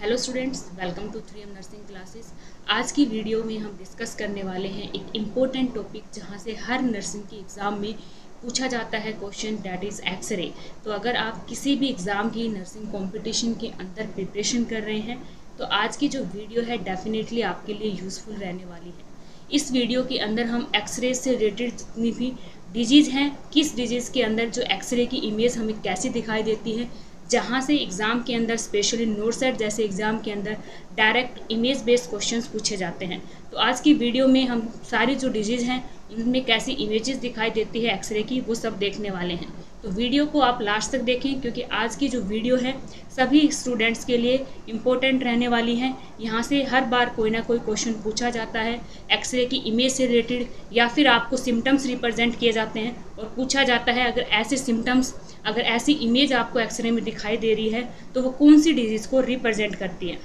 Hello students, welcome to 3M nursing classes. आज की video में हम डिस्कस करने वाले हैं एक इम्पोर्टेंट टॉपिक जहां से हर नर्सिंग के एग्ज़ाम में पूछा जाता है क्वेश्चन, दैट इज़ एक्सरे। तो अगर आप किसी भी एग्ज़ाम की नर्सिंग कंपटीशन के अंदर प्रिपरेशन कर रहे हैं तो आज की जो वीडियो है डेफिनेटली आपके लिए यूज़फुल रहने वाली है। इस वीडियो के अंदर हम एक्सरे से रिलेटेड जितनी भी डिजीज़ हैं, किस डिजीज़ के अंदर जो एक्सरे की इमेज हमें कैसे दिखाई देती है, जहाँ से एग्ज़ाम के अंदर स्पेशली नोट सेट जैसे एग्ज़ाम के अंदर डायरेक्ट इमेज बेस्ड क्वेश्चंस पूछे जाते हैं। तो आज की वीडियो में हम सारी जो डिजीज़ हैं उनमें कैसी इमेजेस दिखाई देती है एक्सरे की, वो सब देखने वाले हैं। तो वीडियो को आप लास्ट तक देखें क्योंकि आज की जो वीडियो है सभी स्टूडेंट्स के लिए इम्पोर्टेंट रहने वाली है। यहाँ से हर बार कोई ना कोई क्वेश्चन पूछा जाता है एक्सरे की इमेज से रिलेटेड, या फिर आपको सिम्टम्स रिप्रेजेंट किए जाते हैं और पूछा जाता है अगर ऐसे सिम्टम्स, अगर ऐसी इमेज आपको एक्सरे में दिखाई दे रही है तो वो कौन सी डिजीज़ को रिप्रेजेंट करती है।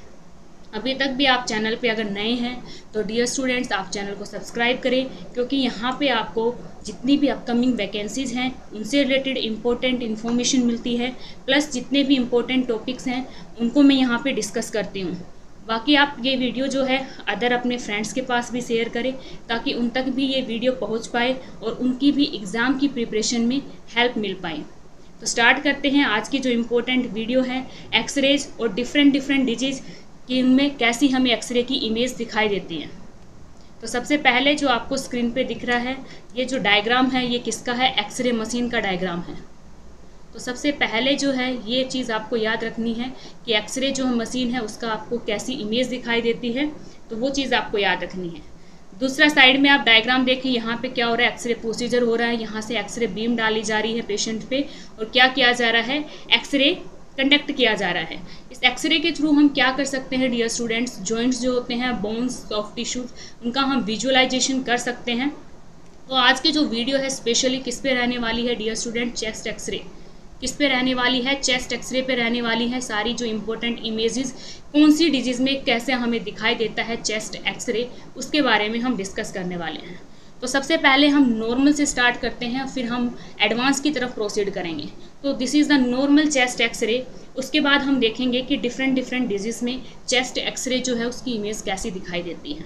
अभी तक भी आप चैनल पे अगर नए हैं तो डियर स्टूडेंट्स आप चैनल को सब्सक्राइब करें क्योंकि यहाँ पे आपको जितनी भी अपकमिंग वैकेंसीज़ हैं उनसे रिलेटेड इम्पोर्टेंट इन्फॉर्मेशन मिलती है, प्लस जितने भी इम्पोर्टेंट टॉपिक्स हैं उनको मैं यहाँ पे डिस्कस करती हूँ। बाकी आप ये वीडियो जो है अदर अपने फ्रेंड्स के पास भी शेयर करें ताकि उन तक भी ये वीडियो पहुँच पाए और उनकी भी एग्ज़ाम की प्रिपरेशन में हेल्प मिल पाए। तो स्टार्ट करते हैं आज की जो इम्पोर्टेंट वीडियो है एक्सरेज और डिफरेंट डिजीज़ कि उनमें कैसी हमें एक्सरे की इमेज दिखाई देती है। तो सबसे पहले जो आपको स्क्रीन पे दिख रहा है ये जो डायग्राम है ये किसका है, एक्सरे मशीन का डायग्राम है। तो सबसे पहले जो है ये चीज़ आपको याद रखनी है कि एक्सरे जो मशीन है उसका आपको कैसी इमेज दिखाई देती है, तो वो चीज़ आपको याद रखनी है। दूसरा साइड में आप डायग्राम देखें, यहाँ पे क्या हो रहा है, एक्सरे प्रोसीजर हो रहा है। यहाँ से एक्सरे बीम डाली जा रही है पेशेंट पे और क्या किया जा रहा है, एक्सरे कंडक्ट किया जा रहा है। इस एक्सरे के थ्रू हम क्या कर सकते हैं डियर स्टूडेंट्स, जॉइंट्स जो होते हैं, बोन्स, सॉफ्ट टिश्यूज, उनका हम विजुअलाइजेशन कर सकते हैं। तो आज की जो वीडियो है स्पेशली किस पे रहने वाली है डियर स्टूडेंट, चेस्ट एक्सरे। किस पे रहने वाली है, चेस्ट एक्सरे पे रहने वाली है। सारी जो इम्पोर्टेंट इमेजेस कौन सी डिजीज़ में कैसे हमें दिखाई देता है चेस्ट एक्सरे, उसके बारे में हम डिस्कस करने वाले हैं। तो सबसे पहले हम नॉर्मल से स्टार्ट करते हैं, फिर हम एडवांस की तरफ प्रोसीड करेंगे। तो this is the normal chest x-ray. उसके बाद हम देखेंगे कि डिफरेंट डिजीज़ में चेस्ट एक्सरे जो है उसकी इमेज कैसी दिखाई देती है।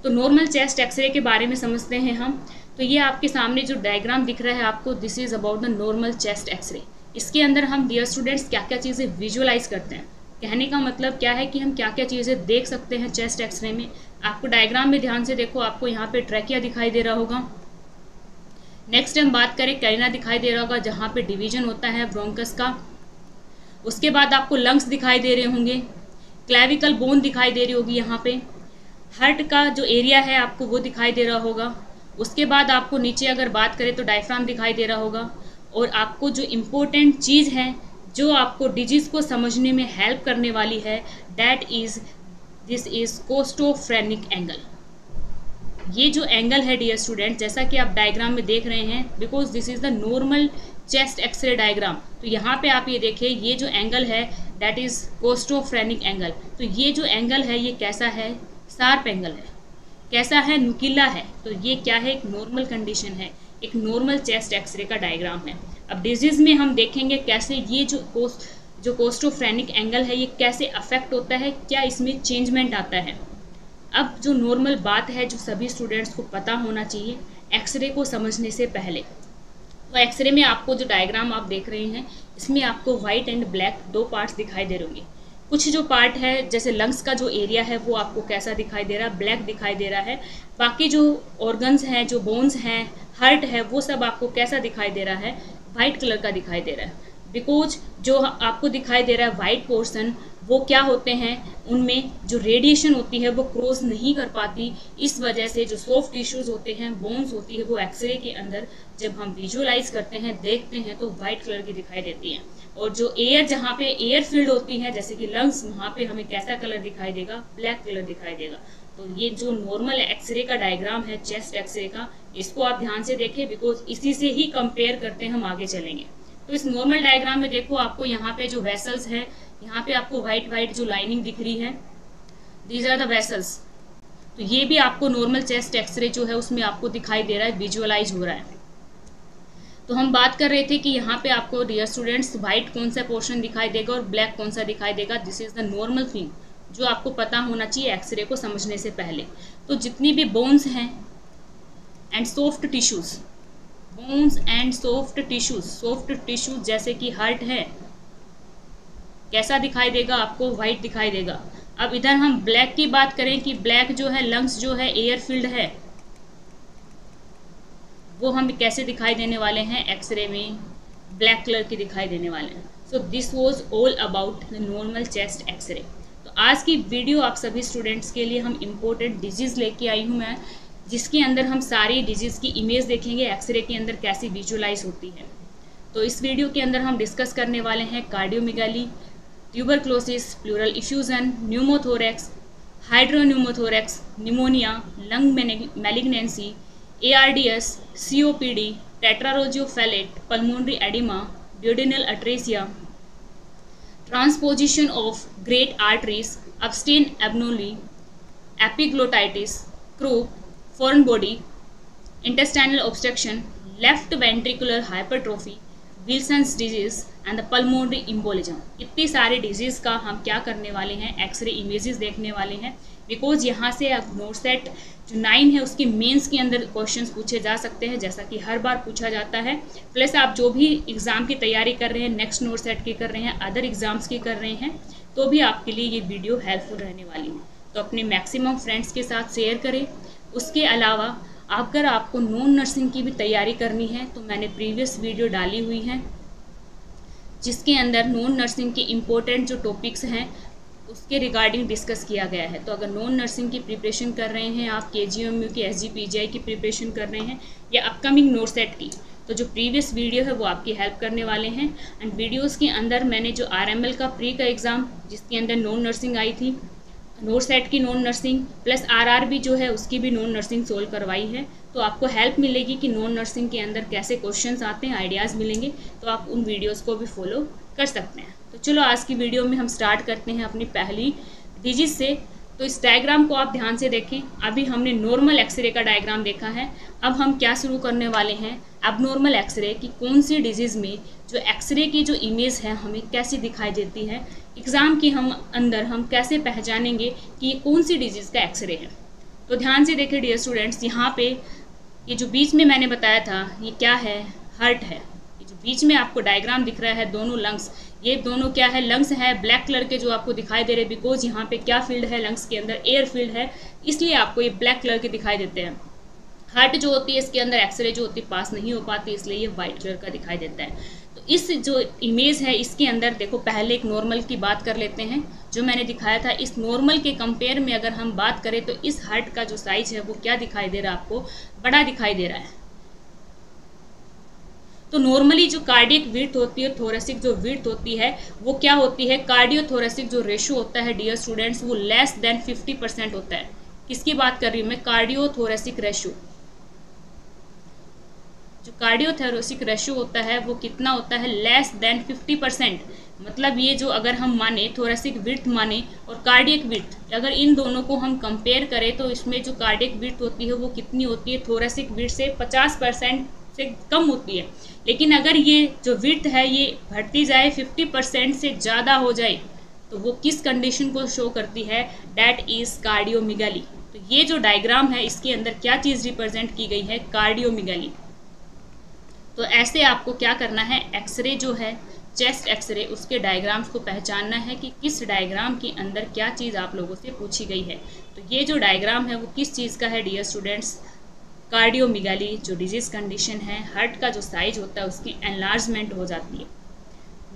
तो नॉर्मल चेस्ट एक्सरे के बारे में समझते हैं हम। तो ये आपके सामने जो डायग्राम दिख रहा है आपको, this is about the normal chest x-ray. इसके अंदर हम डियर स्टूडेंट्स क्या क्या चीज़ें विजुअलाइज करते हैं, कहने का मतलब क्या है कि हम क्या क्या चीज़ें देख सकते हैं चेस्ट एक्सरे में। आपको डायग्राम में ध्यान से देखो, आपको यहाँ पे ट्रैकिया दिखाई दे रहा होगा। नेक्स्ट हम बात करें, कैरिना दिखाई दे रहा होगा जहाँ पे डिवीजन होता है ब्रोंकस का। उसके बाद आपको लंग्स दिखाई दे रहे होंगे, क्लेविकल बोन दिखाई दे रही होगी, यहाँ पे हार्ट का जो एरिया है आपको वो दिखाई दे रहा होगा। उसके बाद आपको नीचे अगर बात करें तो डायफ्राम दिखाई दे रहा होगा। और आपको जो इम्पोर्टेंट चीज़ है जो आपको डिजीज़ को समझने में हेल्प करने वाली है, दिस इज़ कोस्टोफ्रेनिक एंगल। ये जो एंगल है डियर स्टूडेंट, जैसा कि आप डायग्राम में देख रहे हैं, because this is the normal chest x-ray diagram. तो यहाँ पे आप ये देखिए, ये जो एंगल है दैट इज़ कोस्टोफ्रेनिक एंगल। तो ये जो एंगल है ये कैसा है, शार्प एंगल है, कैसा है, नुकीला है। तो ये क्या है, एक नॉर्मल कंडीशन है, एक नॉर्मल चेस्ट एक्सरे का डायग्राम है। अब डिजीज़ में हम देखेंगे कैसे ये जो कोस्टोफ्रेनिक एंगल है ये कैसे अफेक्ट होता है, क्या इसमें चेंजमेंट आता है। अब जो नॉर्मल बात है जो सभी स्टूडेंट्स को पता होना चाहिए एक्सरे को समझने से पहले, तो एक्सरे में आपको जो डायग्राम आप देख रहे हैं इसमें आपको वाइट एंड ब्लैक दो पार्ट्स दिखाई दे रहे होंगे। कुछ जो पार्ट है जैसे लंग्स का जो एरिया है वो आपको कैसा दिखाई दे रहा है, ब्लैक दिखाई दे रहा है। बाकी जो ऑर्गन्स हैं, जो बोन्स हैं, हार्ट है, वो सब आपको कैसा दिखाई दे रहा है, वाइट कलर का दिखाई दे रहा है। बिकॉज जो आपको दिखाई दे रहा है वाइट पोर्शन, वो क्या होते हैं, उनमें जो रेडिएशन होती है वो क्रॉस नहीं कर पाती। इस वजह से जो सॉफ्ट टिश्यूज होते हैं, बोन्स होती है, वो एक्सरे के अंदर जब हम विजुअलाइज करते हैं, देखते हैं तो वाइट कलर की दिखाई देती हैं। और जो एयर, जहाँ पे एयर फील्ड होती है जैसे कि लंग्स, वहाँ पे हमें कैसा कलर दिखाई देगा, ब्लैक कलर दिखाई देगा। तो ये जो नॉर्मल एक्सरे का डायग्राम है चेस्ट एक्सरे का, इसको आप ध्यान से देखें बिकॉज इसी से ही कंपेयर करते हम आगे चलेंगे। तो इस नॉर्मल डायग्राम में देखो, आपको यहाँ पे जो वेसल्स है, यहाँ पे आपको वाइट जो लाइनिंग दिख रही है, दीज आर द वेसल्स। तो ये भी आपको नॉर्मल चेस्ट एक्सरे जो है उसमें आपको दिखाई दे रहा है, विजुअलाइज हो रहा है। तो हम बात कर रहे थे कि यहाँ पे आपको डियर स्टूडेंट्स वाइट कौन सा पोर्शन दिखाई देगा और ब्लैक कौन सा दिखाई देगा। This is the normal thing, जो आपको पता होना चाहिए एक्सरे को समझने से पहले। तो जितनी भी बोन्स हैं and soft tissues, bones and soft tissues जैसे कि हार्ट है, कैसा दिखाई देगा आपको? वाइट दिखाई देगा। अब इधर हम ब्लैक की बात करें कि ब्लैक जो है लंग्स जो है एयर फील्ड है, वो हम कैसे दिखाई देने वाले हैं? एक्सरे में ब्लैक कलर की दिखाई देने वाले हैं। So this was all about the normal chest x-ray. तो आज की वीडियो आप सभी स्टूडेंट्स के लिए हम इम्पोर्टेंट डिजीज़ लेके आई हूँ मैं, जिसके अंदर हम सारी डिजीज़ की इमेज देखेंगे एक्सरे के अंदर कैसी विजुअलाइज होती है। तो इस वीडियो के अंदर हम डिस्कस करने वाले हैं cardiomegaly, tuberculosis, pleural effusion, pneumothorax, hydropneumothorax, pneumonia, lung malignancy, ARDS, COPD, tetralogy of Fallot, pulmonary oedema, duodenal atresia, transposition of great arteries, Ebstein anomaly, epiglottitis, croup, foreign body, intestinal obstruction, left ventricular hypertrophy, Wilson's disease and the pulmonary embolism. इतनी सारी disease का हम क्या करने वाले हैं? X ray images देखने वाले हैं, बिकॉज यहाँ से अब नोट सेट जो 9 है उसके मेंस के अंदर क्वेश्चंस पूछे जा सकते हैं, जैसा कि हर बार पूछा जाता है। प्लस आप जो भी एग्ज़ाम की तैयारी कर रहे हैं, नेक्स्ट नोट सेट की कर रहे हैं, अदर एग्ज़ाम्स की कर रहे हैं, तो भी आपके लिए ये वीडियो हेल्पफुल रहने वाली है। तो अपने मैक्सिमम फ्रेंड्स के साथ शेयर करें। उसके अलावा अगर आपको नॉन नर्सिंग की भी तैयारी करनी है तो मैंने प्रीवियस वीडियो डाली हुई है, जिसके अंदर नॉन नर्सिंग के इम्पोर्टेंट जो टॉपिक्स हैं उसके रिगार्डिंग डिस्कस किया गया है। तो अगर नॉन नर्सिंग की प्रिपरेशन कर रहे हैं, आप KGMU की, SGPGI की प्रिपरेशन कर रहे हैं या अपकमिंग नोट सेट की, तो जो प्रीवियस वीडियो है वो आपकी हेल्प करने वाले हैं। एंड वीडियोस के अंदर मैंने जो RML का प्री का एग्ज़ाम जिसके अंदर नॉन नर्सिंग आई थी, नोट सेट की नॉन नर्सिंग प्लस RRB जो है उसकी भी नॉन नर्सिंग सोल्व करवाई है। तो आपको हेल्प मिलेगी कि नॉन नर्सिंग के अंदर कैसे क्वेश्चंस आते हैं, आइडियाज़ मिलेंगे, तो आप उन वीडियोस को भी फॉलो कर सकते हैं। तो चलो आज की वीडियो में हम स्टार्ट करते हैं अपनी पहली डिजीज से। तो इस डायग्राम को आप ध्यान से देखें। अभी हमने नॉर्मल एक्सरे का डायग्राम देखा है, अब हम क्या शुरू करने वाले हैं? एबनॉर्मल एक्सरे की कौन सी डिजीज़ में जो एक्सरे की जो इमेज है हमें कैसी दिखाई देती है, एग्ज़ाम की हम अंदर हम कैसे पहचानेंगे कि ये कौन सी डिजीज़ का एक्सरे है। तो ध्यान से देखें डियर स्टूडेंट्स, यहाँ पे ये जो बीच में मैंने बताया था ये क्या है? हार्ट है। ये जो बीच में आपको डायग्राम दिख रहा है, दोनों लंग्स, ये दोनों क्या है? लंग्स है, ब्लैक कलर के जो आपको दिखाई दे रहे हैं, बिकॉज यहाँ पे क्या फील्ड है लंग्स के अंदर? एयर फील्ड है, इसलिए आपको ये ब्लैक कलर के दिखाई देते हैं। हार्ट जो होती है इसके अंदर एक्सरे जो होती है पास नहीं हो पाती, इसलिए ये वाइट कलर का दिखाई देता है। तो इस जो इमेज है इसके अंदर देखो, पहले एक नॉर्मल की बात कर लेते हैं जो मैंने दिखाया था। इस नॉर्मल के कंपेयर में अगर हम बात करें तो इस हार्ट का जो साइज है वो क्या दिखाई दे रहा है आपको? बड़ा दिखाई दे रहा है। तो नॉर्मली जो कार्डियक विड्थ होती है, थोरेसिक जो विड्थ होती है वो क्या होती है? कार्डियो थोरेसिक जो रेशो होता है डियर स्टूडेंट्स वो लेस देन 50% होता है। किसकी बात कर रही हूँ मैं? Cardio thoracic ratio. जो कार्डियो थोरेसिक रेशो होता है वो कितना होता है? Less than 50%। मतलब ये जो अगर हम माने थोरेसिक विड्थ माने और कार्डियक विड्थ, अगर इन दोनों को हम कंपेयर करें तो इसमें जो कार्डियक विड्थ होती है वो कितनी होती है? थोरेसिक विड्थ से 50% से कम होती है। लेकिन अगर ये जो विड्थ है ये बढ़ती जाए, 50% से ज़्यादा हो जाए, तो वो किस कंडीशन को शो करती है? That is cardiomegaly. तो ये जो डायग्राम है इसके अंदर क्या चीज़ रिप्रेजेंट की गई है? कार्डियोमेगाली। तो ऐसे आपको क्या करना है? एक्सरे जो है चेस्ट एक्सरे, उसके डायग्राम्स को पहचानना है कि किस डायग्राम के अंदर क्या चीज़ आप लोगों से पूछी गई है। तो ये जो डायग्राम है वो किस चीज़ का है डियर स्टूडेंट्स? कार्डियोमेगाली जो डिजीज़ कंडीशन है, हार्ट का जो साइज होता है उसकी एनलार्जमेंट हो जाती है।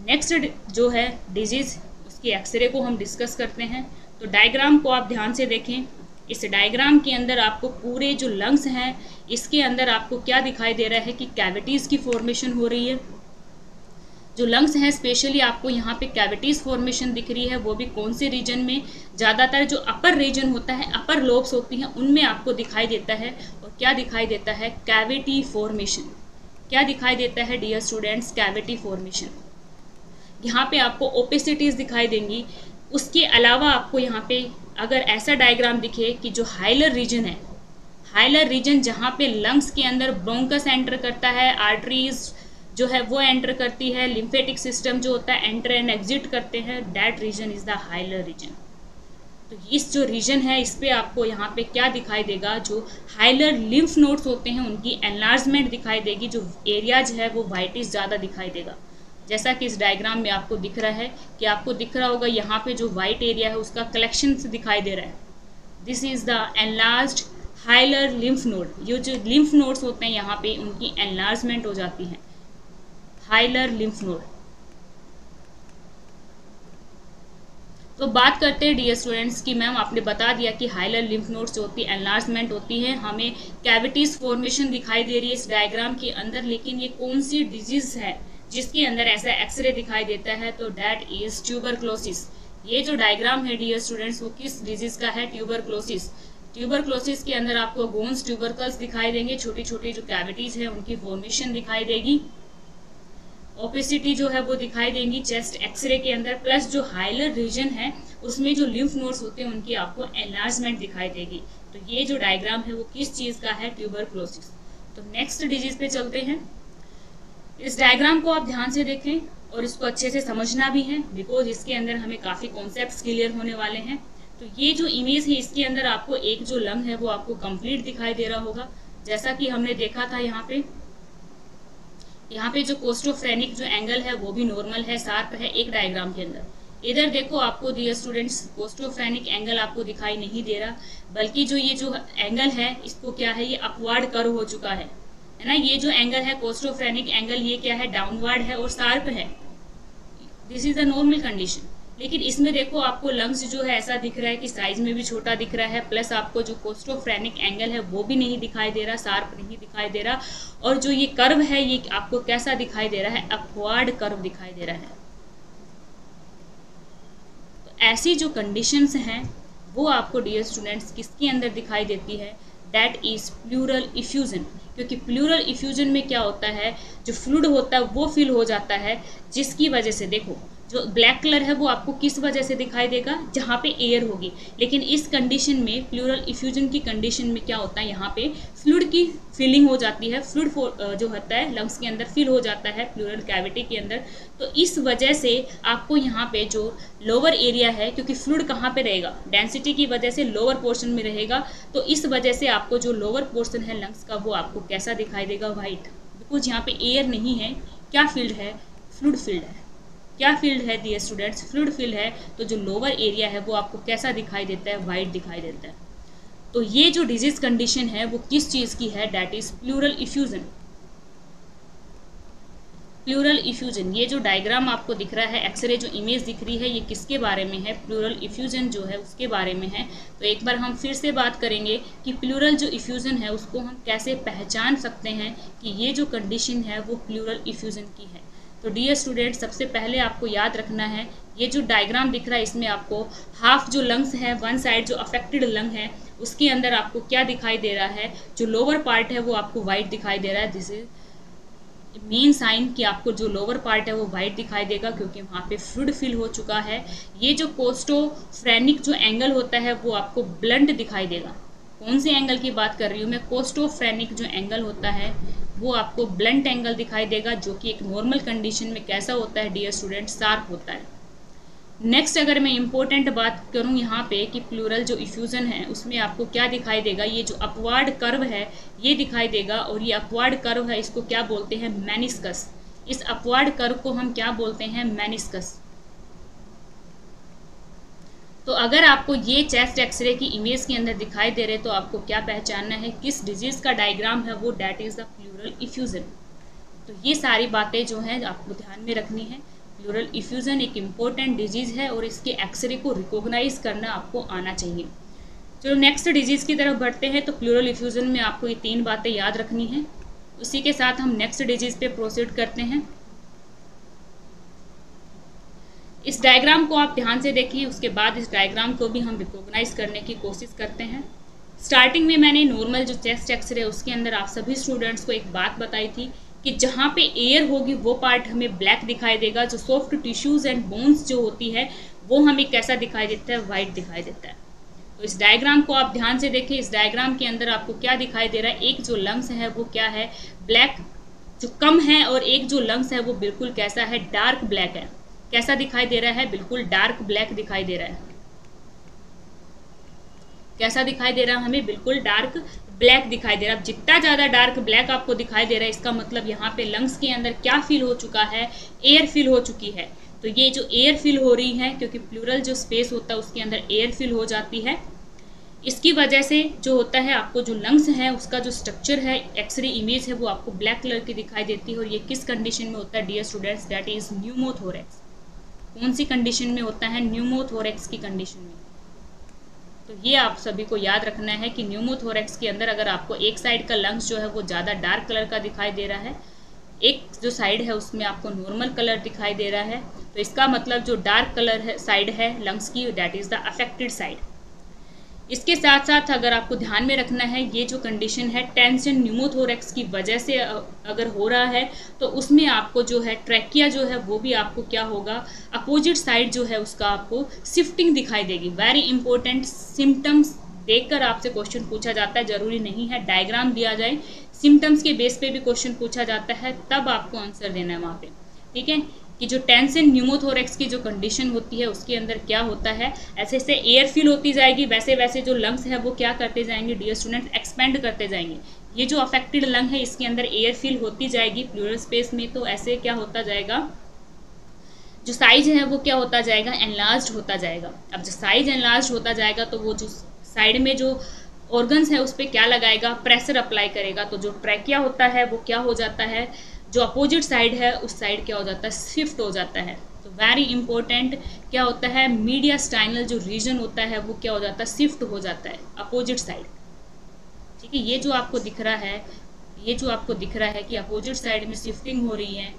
नेक्स्ट जो है डिजीज़, उसकी एक्सरे को हम डिस्कस करते हैं। तो डायग्राम को आप ध्यान से देखें। इस डायग्राम के अंदर आपको पूरे जो लंग्स हैं इसके अंदर आपको क्या दिखाई दे रहा है कि कैविटीज़ की फॉर्मेशन हो रही है। जो लंग्स हैं स्पेशली आपको यहाँ पे कैविटीज़ फॉर्मेशन दिख रही है, वो भी कौन से रीजन में? ज़्यादातर जो अपर रीजन होता है, अपर लोब्स होती हैं, उनमें आपको दिखाई देता है। और क्या दिखाई देता है? Cavity formation. क्या दिखाई देता है डियर स्टूडेंट्स? Cavity formation. यहाँ पे आपको ओपेसिटीज़ दिखाई देंगी। उसके अलावा आपको यहाँ पे अगर ऐसा डायग्राम दिखे कि जो हाइलर रीजन है, हाइलर रीजन जहाँ पे लंग्स के अंदर ब्रोंकस एंटर करता है, आर्टरीज जो है वो एंटर करती है, लिम्फेटिक सिस्टम जो होता है एंटर एंड एग्जिट करते हैं, that region is the hilar region. तो इस जो रीजन है इस पे आपको यहाँ पे क्या दिखाई देगा, जो हाइलर लिम्फ नोड्स होते हैं उनकी एनलार्जमेंट दिखाई देगी, जो एरियाज है वो वाइटिश ज़्यादा दिखाई देगा। जैसा कि इस डायग्राम में आपको दिख रहा है कि आपको दिख रहा होगा यहाँ पे जो वाइट एरिया है उसका कलेक्शन दिखाई दे रहा है। This is the enlarged hilar lymph node. ये जो लिम्फ नोड्स होते हैं यहाँ पे उनकी एनलार्जमेंट हो जाती है, हाइलर लिम्फ नोड। तो बात करते हैं डियर स्टूडेंट्स कि मैम आपने बता दिया कि हाइलर लिम्फ नोड्स जो होती है एनलार्जमेंट होती है, हमें कैविटीज फॉर्मेशन दिखाई दे रही है इस डायग्राम के अंदर, लेकिन ये कौन सी डिजीज है जिसके अंदर ऐसा एक्सरे दिखाई देता है, तो दैट इज ट्यूबरक्लोसिस। ये जो डायग्राम है डियर स्टूडेंट्स वो किस डिजीज का है, ट्यूबरक्लोसिस। ट्यूबरक्लोसिस के अंदर आपको बोन्स ट्यूबरकल्स दिखाई देंगे, छोटी छोटी जो कैविटीज है उनकी फॉर्मेशन दिखाई देगी, ओपेसिटी जो है वो दिखाई देंगी चेस्ट एक्सरे के अंदर, प्लस जो हाइलर रीजन है उसमें जो लिम्फ नोड्स होते हैं उनकी आपको एनलार्जमेंट दिखाई देगी। तो ये जो डायग्राम है वो किस चीज़ का है, ट्यूबरक्लोसिस। तो नेक्स्ट डिजीज पे चलते हैं। इस डायग्राम को आप ध्यान से देखें और इसको अच्छे से समझना भी है, बिकॉज इसके अंदर हमें काफ़ी कॉन्सेप्ट्स क्लियर होने वाले हैं। तो ये जो इमेज है इसके अंदर आपको एक जो लंग है वो आपको कंप्लीट दिखाई दे रहा होगा, जैसा कि हमने देखा था यहाँ पे जो कोस्टोफ्रेनिक जो एंगल है वो भी नॉर्मल है, शार्प है एक डायग्राम के अंदर। इधर देखो आपको डियर स्टूडेंट्स कोस्टोफ्रेनिक एंगल आपको दिखाई नहीं दे रहा, बल्कि जो ये जो एंगल है इसको क्या है, ये अपवर्ड कर्व हो चुका है ना। ये जो एंगल है कोस्टोफ्रेनिक एंगल ये क्या है, डाउनवर्ड है और शार्प है। This is the normal condition. लेकिन इसमें देखो आपको लंग्स जो है ऐसा दिख रहा है कि साइज में भी छोटा दिख रहा है, प्लस आपको जो कोस्टोफ्रेनिक एंगल है वो भी नहीं दिखाई दे रहा, शार्प नहीं दिखाई दे रहा, और जो ये कर्व है ये आपको कैसा दिखाई दे रहा है, अपवर्ड कर्व दिखाई दे रहा है। तो ऐसी जो कंडीशंस हैं वो आपको डियर स्टूडेंट्स किसके अंदर दिखाई देती है, दैट इज प्लूरल इफ्यूजन। क्योंकि प्लूरल इफ्यूजन में क्या होता है, जो फ्लूइड होता है वो फिल हो जाता है, जिसकी वजह से देखो जो ब्लैक कलर है वो आपको किस वजह से दिखाई देगा, जहाँ पे एयर होगी। लेकिन इस कंडीशन में प्लूरल इफ्यूजन की कंडीशन में क्या होता है, यहाँ पे फ्लूइड की फिलिंग हो जाती है, फ्लूइड जो होता है लंग्स के अंदर फिल हो जाता है प्लूरल कैविटी के अंदर। तो इस वजह से आपको यहाँ पे जो लोअर एरिया है, क्योंकि फ्लूइड कहाँ पे रहेगा, डेंसिटी की वजह से लोअर पोर्शन में रहेगा, तो इस वजह से आपको जो लोअर पोर्शन है लंग्स का वो आपको कैसा दिखाई देगा, वाइट। बिकॉज यहाँ पे एयर नहीं है, क्या फील्ड है, फ्लूइड फील्ड है। क्या फील्ड है डियर स्टूडेंट्स, फ्लूइड फील्ड है, तो जो लोअर एरिया है वो आपको कैसा दिखाई देता है, वाइट दिखाई देता है। तो ये जो डिजीज कंडीशन है वो किस चीज़ की है, that is pleural effusion. Pleural effusion, ये जो डायग्राम आपको दिख रहा है, एक्सरे जो इमेज दिख रही है, ये किसके बारे में है, प्लूरल इफ्यूजन जो है उसके बारे में है। तो एक बार हम फिर से बात करेंगे कि प्लूरल जो इफ्यूजन है उसको हम कैसे पहचान सकते हैं कि ये जो कंडीशन है वो प्लूरल इफ्यूजन की है। तो डियर स्टूडेंट सबसे पहले आपको याद रखना है, ये जो डायग्राम दिख रहा है इसमें आपको हाफ जो लंग्स है, वन साइड जो अफेक्टेड लंग है उसके अंदर आपको क्या दिखाई दे रहा है, जो लोअर पार्ट है वो आपको वाइट दिखाई दे रहा है। दिस इज मेन साइन कि आपको जो लोअर पार्ट है वो वाइट दिखाई देगा, क्योंकि वहाँ पे फ्लूइड फिल हो चुका है। ये जो कोस्टोफ्रेनिक जो एंगल होता है वो आपको ब्लंट दिखाई देगा। कौन से एंगल की बात कर रही हूँ मैं, कोस्टोफ्रेनिक जो एंगल होता है वो आपको ब्लंट एंगल दिखाई देगा, जो कि एक नॉर्मल कंडीशन में कैसा होता है डियर स्टूडेंट, शार्प होता है। नेक्स्ट अगर मैं इम्पोर्टेंट बात करूं यहाँ पे कि प्लूरल जो इफ्यूजन है उसमें आपको क्या दिखाई देगा, ये जो अपवर्ड कर्व है ये दिखाई देगा, और ये अपवर्ड कर्व है इसको क्या बोलते हैं, मेनिस्कस। इस अपवर्ड कर्व को हम क्या बोलते हैं, मेनिस्कस। तो अगर आपको ये चेस्ट एक्सरे की इमेज के अंदर दिखाई दे रहे तो आपको क्या पहचानना है, किस डिजीज का डायग्राम है वो, that is the pleural effusion. तो ये सारी बातें जो हैं आपको ध्यान में रखनी है। प्लूरल इफ्यूजन एक इम्पोर्टेंट डिजीज है और इसके एक्सरे को रिकॉग्नाइज करना आपको आना चाहिए। चलो नेक्स्ट डिजीज की तरफ बढ़ते हैं। तो प्लूरल इफ्यूजन में आपको ये 3 बातें याद रखनी है। उसी के साथ हम नेक्स्ट डिजीज पे प्रोसीड करते हैं। इस डायग्राम को आप ध्यान से देखिए, उसके बाद इस डायग्राम को भी हम रिकॉग्नाइज करने की कोशिश करते हैं। स्टार्टिंग में मैंने नॉर्मल जो चेस्ट एक्सरे उसके अंदर आप सभी स्टूडेंट्स को एक बात बताई थी कि जहाँ पे एयर होगी वो पार्ट हमें ब्लैक दिखाई देगा, जो सॉफ्ट टिश्यूज एंड बोन्स जो होती है वो हमें कैसा दिखाई देता है, वाइट दिखाई देता है। तो इस डायग्राम को आप ध्यान से देखिए। इस डायग्राम के अंदर आपको क्या दिखाई दे रहा है, एक जो लंग्स है वो क्या है, ब्लैक जो कम है, और एक जो लंग्स है वो बिल्कुल कैसा है, डार्क ब्लैक है। कैसा दिखाई दे रहा है, बिल्कुल डार्क ब्लैक दिखाई दे रहा है। कैसा दिखाई दे रहा है हमें, बिल्कुल डार्क ब्लैक दिखाई दे रहा है। अब जितना ज़्यादा डार्क ब्लैक आपको दिखाई दे रहा है, इसका मतलब यहाँ पे लंग्स के अंदर क्या फिल हो चुका है, एयर फिल हो चुकी है। तो ये जो एयर फिल हो रही है, क्योंकि प्लूरल जो स्पेस होता है उसके अंदर एयर फिल हो जाती है, इसकी वजह से जो होता है आपको जो लंग्स है उसका जो स्ट्रक्चर है, एक्सरे इमेज है, वो आपको ब्लैक कलर की दिखाई देती है। और ये किस कंडीशन में होता है dear students, that is pneumothorax. कौन सी कंडीशन में होता है, न्यूमोथोरेक्स की कंडीशन में। तो ये आप सभी को याद रखना है कि न्यूमोथोरेक्स के अंदर अगर आपको एक साइड का लंग्स जो है वो ज़्यादा डार्क कलर का दिखाई दे रहा है, एक जो साइड है उसमें आपको नॉर्मल कलर दिखाई दे रहा है, तो इसका मतलब जो डार्क कलर है साइड है लंग्स की, that is the affected side. इसके साथ साथ अगर आपको ध्यान में रखना है, ये जो कंडीशन है टेंशन न्यूमोथोरेक्स की वजह से अगर हो रहा है, तो उसमें आपको जो है ट्रैकिया जो है वो भी आपको क्या होगा, अपोजिट साइड जो है उसका आपको शिफ्टिंग दिखाई देगी। वेरी इंपॉर्टेंट, सिम्टम्स देखकर आपसे क्वेश्चन पूछा जाता है, जरूरी नहीं है डायग्राम दिया जाए, सिम्टम्स के बेस पे भी क्वेश्चन पूछा जाता है, तब आपको आंसर देना है वहाँ पे। ठीक है, कि जो टेंशन न्यूमोथोरेक्स की जो कंडीशन होती है उसके अंदर क्या होता है, ऐसे ऐसे एयर फिल होती जाएगी, वैसे वैसे जो लंग्स है वो क्या करते जाएंगे डियर स्टूडेंट्स, एक्सपेंड करते जाएंगे। ये जो अफेक्टेड लंग है इसके अंदर एयर फिल होती जाएगी प्लूरल स्पेस में, तो ऐसे क्या होता जाएगा, जो साइज है वो क्या होता जाएगा, एनलार्ज्ड होता जाएगा। अब जो साइज एनलार्ज्ड होता जाएगा तो वो जो साइड में जो ऑर्गन्स है उस पर क्या लगाएगा, प्रेशर अप्लाई करेगा। तो जो ट्रैकिया होता है वो क्या हो जाता है, जो अपोजिट साइड है उस साइड क्या हो जाता है, शिफ्ट हो जाता है। तो वेरी इंपॉर्टेंट क्या होता है, मीडियास्टाइनल जो रीजन होता है वो क्या हो जाता है, शिफ्ट हो जाता है अपोजिट साइड। ठीक है, ये जो आपको दिख रहा है, ये जो आपको दिख रहा है कि अपोजिट साइड में शिफ्टिंग हो रही है,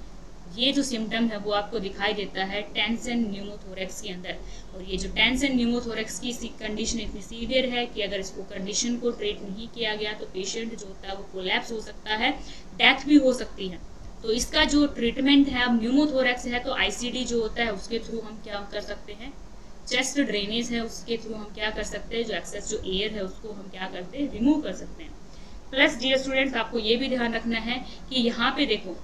ये जो सिम्टम है वो आपको दिखाई देता है टेंशन न्यूमोथोरेक्स के अंदर। और ये जो टेंशन न्यूमोथोरेक्स की कंडीशन इतनी सीवियर है कि अगर इसको कंडीशन को ट्रीट नहीं किया गया तो पेशेंट जो होता है वो कोलैप्स हो सकता है, डेथ भी हो सकती है। तो इसका जो ट्रीटमेंट है, अब न्यूमोथोरेक्स है तो आईसीडी जो होता है उसके थ्रू हम क्या कर सकते हैं, चेस्ट ड्रेनेज है उसके थ्रू हम क्या कर सकते हैं, जो एक्सेस जो एयर है उसको हम क्या करते हैं, रिमूव कर सकते हैं। प्लस डियर स्टूडेंट्स आपको ये भी ध्यान रखना है कि यहाँ पे देखो,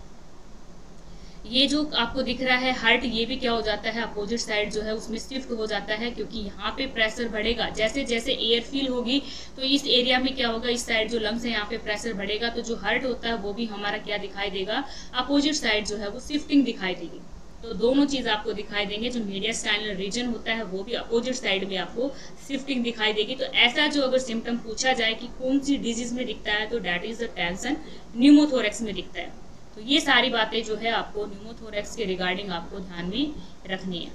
ये जो आपको दिख रहा है हार्ट, ये भी क्या हो जाता है, अपोजिट साइड जो है उसमें शिफ्ट हो जाता है, क्योंकि यहाँ पे प्रेशर बढ़ेगा। जैसे जैसे एयर फील होगी तो इस एरिया में क्या होगा, इस साइड जो लंग्स है यहाँ पे प्रेशर बढ़ेगा, तो जो हार्ट होता है वो भी हमारा क्या दिखाई देगा, अपोजिट साइड जो है वो शिफ्टिंग दिखाई देगी। तो दोनों चीज आपको दिखाई देंगे, जो मीडियास्टाइनल रीजन होता है वो भी अपोजिट साइड में आपको शिफ्टिंग दिखाई देगी। तो ऐसा जो अगर सिम्टम पूछा जाए कि कौन सी डिजीज में दिखता है, तो that is the tension pneumothorax में दिखता है। तो ये सारी बातें जो है आपको न्यूमोथोरेक्स के रिगार्डिंग आपको ध्यान में रखनी है।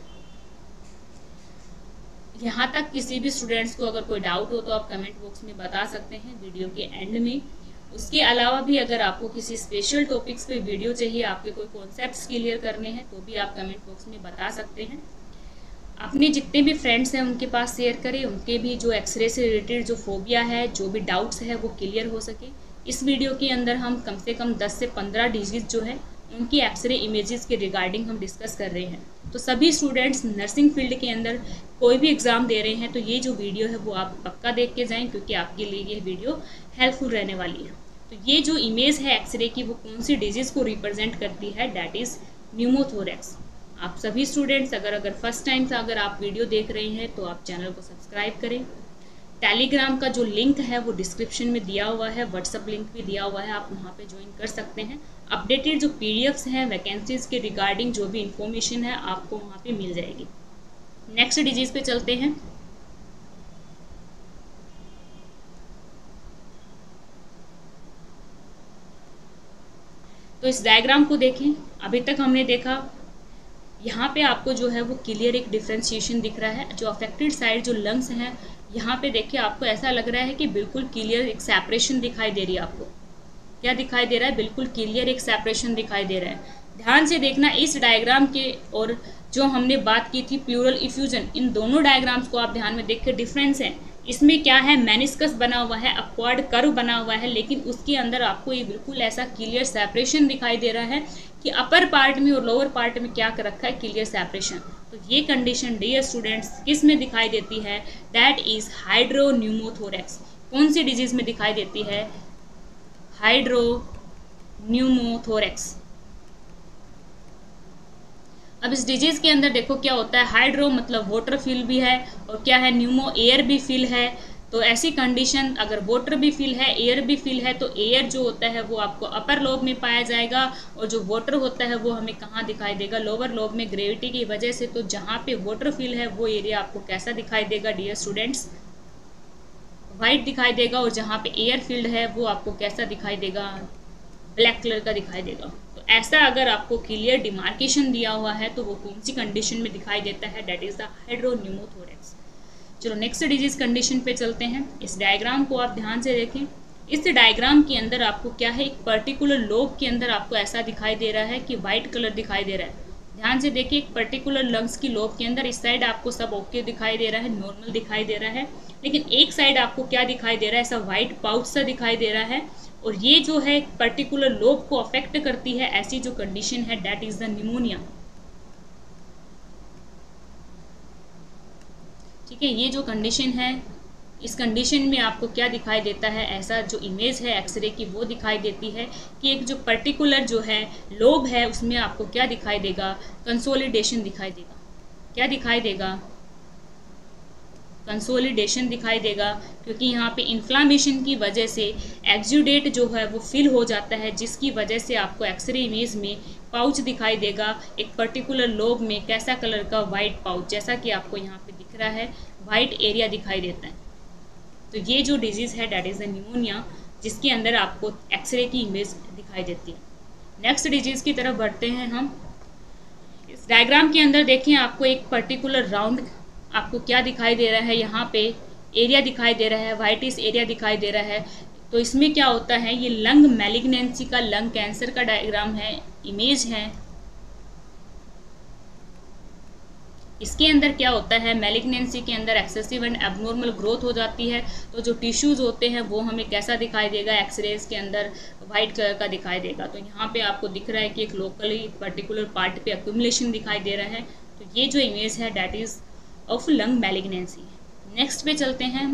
यहाँ तक किसी भी स्टूडेंट्स को अगर कोई डाउट हो तो आप कमेंट बॉक्स में बता सकते हैं वीडियो के एंड में। उसके अलावा भी अगर आपको किसी स्पेशल टॉपिक्स पे वीडियो चाहिए, आपके कोई कॉन्सेप्ट्स क्लियर करने हैं, तो भी आप कमेंट बॉक्स में बता सकते हैं। अपने जितने भी फ्रेंड्स हैं उनके पास शेयर करें, उनके भी जो एक्सरे से रिलेटेड जो फोबिया है, जो भी डाउट्स है वो क्लियर हो सके। इस वीडियो के अंदर हम कम से कम 10 से 15 डिजीज जो है उनकी एक्सरे इमेजेस के रिगार्डिंग हम डिस्कस कर रहे हैं। तो सभी स्टूडेंट्स नर्सिंग फील्ड के अंदर कोई भी एग्ज़ाम दे रहे हैं तो ये जो वीडियो है वो आप पक्का देख के जाएं, क्योंकि आपके लिए ये वीडियो हेल्पफुल रहने वाली है। तो ये जो इमेज है एक्सरे की वो कौन सी डिजीज़ को रिप्रेजेंट करती है, डैट इज़ न्यूमोथोरेक्स। आप सभी स्टूडेंट्स अगर फर्स्ट टाइम से अगर आप वीडियो देख रहे हैं तो आप चैनल को सब्सक्राइब करें। टेलीग्राम का जो लिंक है वो डिस्क्रिप्शन में दिया हुआ है, व्हाट्सअप लिंक भी दिया हुआ है, आप वहाँ पे ज्वाइन कर सकते हैं। अपडेटेड जो पीडीएफ्स हैं वैकेंसीज के रिगार्डिंग जो भी इंफॉर्मेशन है आपको वहाँ पे मिल जाएगी। नेक्स्ट डिजीज पे चलते हैं। तो इस डायग्राम को देखें, अभी तक हमने देखा यहाँ पे आपको जो है वो क्लियर एक डिफ्रेंशिएशन दिख रहा है। जो अफेक्टेड साइड जो लंग्स हैं यहाँ पे देखिए आपको ऐसा लग रहा है कि बिल्कुल क्लियर एक सेपरेशन दिखाई दे रही है। आपको क्या दिखाई दे रहा है, बिल्कुल क्लियर एक सेपरेशन दिखाई दे रहा है। ध्यान से देखना इस डायग्राम के और जो हमने बात की थी प्लूरल इफ्यूजन, इन दोनों डायग्राम्स को आप ध्यान में देख के डिफरेंस है। इसमें क्या है, मेनिस्कस बना हुआ है, अपवर्ड कर्व बना हुआ है, लेकिन उसके अंदर आपको ये बिल्कुल ऐसा क्लियर सेपरेशन दिखाई दे रहा है कि अपर पार्ट में और लोअर पार्ट में क्या कर रखा है, क्लियर सेपरेशन। तो ये कंडीशन डियर स्टूडेंट्स किस में दिखाई देती है, दैट इज हाइड्रोन्यूमोथोरेक्स। कौन सी डिजीज में दिखाई देती है, हाइड्रोन्यूमोथोरेक्स। अब इस डिजीज के अंदर देखो क्या होता है, हाइड्रो मतलब वाटर फिल भी है और क्या है, न्यूमो एयर भी फिल है। तो ऐसी कंडीशन अगर वाटर भी फिल है, एयर भी फिल है, तो एयर जो होता है वो आपको अपर लोब में पाया जाएगा और जो वाटर होता है वो हमें कहाँ दिखाई देगा, लोअर लोब में, ग्रेविटी की वजह से। तो जहाँ पे वाटर फिल है वो एरिया आपको कैसा दिखाई देगा डियर स्टूडेंट्स, वाइट दिखाई देगा, और जहाँ पे एयर फील्ड है वो आपको कैसा दिखाई देगा, ब्लैक कलर का दिखाई देगा। तो ऐसा अगर आपको क्लियर डिमार्केशन दिया हुआ है तो वो कौन सी कंडीशन में दिखाई देता है, दैट इज द हाइड्रोन्यूमोथोरेक्स। चलो नेक्स्ट डिजीज कंडीशन पे चलते हैं। इस डायग्राम को आप ध्यान से देखें। इस डायग्राम के अंदर आपको क्या है, एक पर्टिकुलर लोब के अंदर आपको ऐसा दिखाई दे रहा है कि वाइट कलर दिखाई दे रहा है। ध्यान से देखिए, एक पर्टिकुलर लंग्स की लोब के अंदर इस साइड आपको सब ओके दिखाई दे रहा है, नॉर्मल दिखाई दे रहा है, लेकिन एक साइड आपको क्या दिखाई दे रहा है, ऐसा वाइट पाउच सा दिखाई दे रहा है, और ये जो है पर्टिकुलर लोब को अफेक्ट करती है। ऐसी जो कंडीशन है दैट इज द निमोनिया। ठीक है, ये जो कंडीशन है, इस कंडीशन में आपको क्या दिखाई देता है, ऐसा जो इमेज है एक्सरे की वो दिखाई देती है कि एक जो पर्टिकुलर जो है लोब है उसमें आपको क्या दिखाई देगा, कंसोलिडेशन दिखाई देगा। क्या दिखाई देगा, कंसोलिडेशन दिखाई देगा, क्योंकि यहाँ पे इन्फ्लामेशन की वजह से एक्सुडेट जो है वो फिल हो जाता है, जिसकी वजह से आपको एक्सरे इमेज में पाउच दिखाई देगा, एक पर्टिकुलर लोब में कैसा कलर का वाइट पाउच, जैसा कि आपको यहाँ पे दिख रहा है, वाइट एरिया दिखाई देता है। तो ये जो डिजीज़ है डैट इज़ द निमोनिया, जिसके अंदर आपको एक्सरे की इमेज दिखाई देती है। नेक्स्ट डिजीज़ की तरफ बढ़ते हैं हम। इस डायग्राम के अंदर देखिए, आपको एक पर्टिकुलर राउंड आपको क्या दिखाई दे रहा है, यहाँ पे एरिया दिखाई दे रहा है, वाइटिस एरिया दिखाई दे रहा है। तो इसमें क्या होता है, ये लंग मैलिग्नेंसी का, लंग कैंसर का डायग्राम है, इमेज है। इसके अंदर क्या होता है, मैलिग्नेंसी के अंदर एक्सेसिव एंड एबनॉर्मल ग्रोथ हो जाती है, तो जो टिश्यूज़ होते हैं वो हमें कैसा दिखाई देगा, एक्सरेज के अंदर वाइट कलर का दिखाई देगा। तो यहाँ पे आपको दिख रहा है कि एक लोकली पर्टिकुलर पार्ट पे एक्यूमुलेशन दिखाई दे रहा है। तो ये जो इमेज है that is of lung malignancy. Next पे चलते हैं।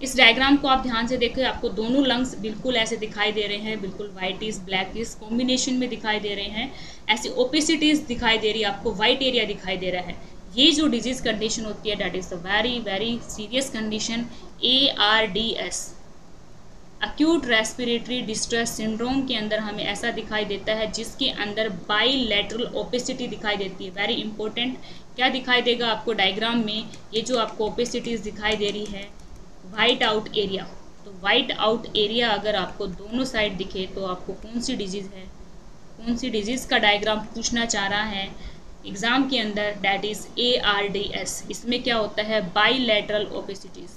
इस डायग्राम को आप ध्यान से देखिए, आपको दोनों लंग्स बिल्कुल ऐसे दिखाई दे रहे हैं, बिल्कुल वाइटिस ब्लैकिस कॉम्बिनेशन में दिखाई दे रहे हैं, ऐसी ओपेसिटीज दिखाई दे रही है, आपको वाइट एरिया दिखाई दे रहा है। ये जो डिजीज कंडीशन होती है that is the very very serious condition, ARDS, acute respiratory distress syndrome के अंदर हमें ऐसा दिखाई देता है, जिसके अंदर बाईलैटरल ओपेसिटी दिखाई देती है। वेरी इंपॉर्टेंट, क्या दिखाई देगा आपको डायग्राम में, ये जो आपको ओपेसिटीज दिखाई दे रही है, वाइट आउट एरिया। तो वाइट आउट एरिया अगर आपको दोनों साइड दिखे तो आपको कौन सी डिजीज़ है, कौन सी डिजीज़ का डायग्राम पूछना चाह रहा है एग्ज़ाम के अंदर, डैट इज़ ARDS। इसमें क्या होता है, बाईलैटरल ओपेसिटीज़,